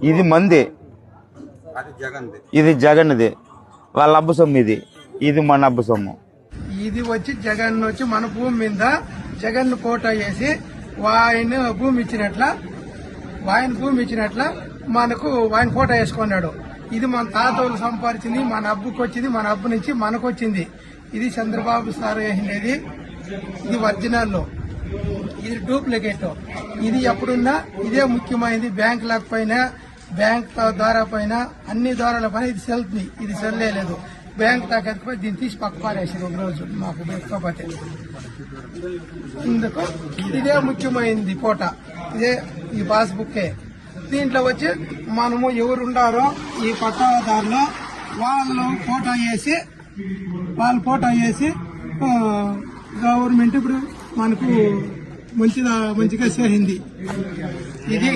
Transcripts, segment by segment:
ఇది మంది, ఇది జగన్ది, వాళ్ళ అబ్బు సొమ్ము ఇది మన అబ్బు సొమ్ము. ఇది వచ్చి జగన్ వచ్చి మన భూమి మీద జగన్ కోట వేసి ఆయన భూమి ఇచ్చినట్ల మనకు ఆయన ఫోటో వేసుకున్నాడు. ఇది మన తాతోళ్ళు సంపాదించింది, మన అబ్బుకి వచ్చింది, మన అబ్బు నుంచి మనకు వచ్చింది. ఇది చంద్రబాబు సార్ వేసినది, ఇది ఒరిజినల్, ఇది డూప్లికేట్. ఇది ఎప్పుడున్నా ఇదే ముఖ్యమైనది. బ్యాంక్ లాక్ పైన, బ్యాంక్ ద్వారా పైన, అన్ని ద్వారాల పైన ఇది సెల్ఫ్ని, ఇది సెల్లేదు. బ్యాంక్ తాకెత్తుకుపోయి దీన్ని తీసి పక్క పారేసారు ఒక రోజు మాకు పెట్టుకోపోతే. ఇందుకు ఇదే ముఖ్యమైనది ఫోటో, ఇదే ఈ పాస్బుక్కే. దీంట్లో వచ్చి మనము ఎవరుండారో ఈ పట్టాదారులు వాళ్ళు ఫోటో వేసి గవర్నమెంట్ ఇప్పుడు మనకు మంచిగా చేసింది. ఇది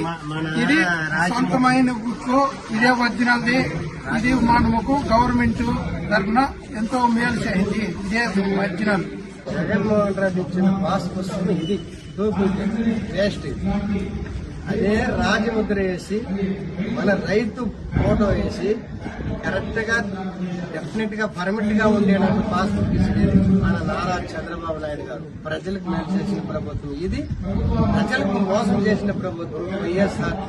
సొంతమైన బుక్, ఇదే ఒరిజినల్ది. ఇది మనకు గవర్నమెంట్ తరఫున ఎంతో మేలు చేసింది. ఇదే ఒరిజినల్. జగన్మోహన్ రెడ్డి ఇచ్చిన పాస్ పుస్తకం ఇది వేస్ట్. అదే రాజముద్ర వేసి మన రైతు ఫోటో వేసి కరెక్ట్ గా డెఫినెట్ గా పర్మిట్ గా ఉండేటట్టు పాస్బుక్ ఇచ్చేది మన నారా చంద్రబాబు నాయుడు గారు. ప్రజలకు మేలు చేసిన ప్రభుత్వం ఇది, ప్రజలకు మోసం చేసిన ప్రభుత్వం వైఎస్ఆర్.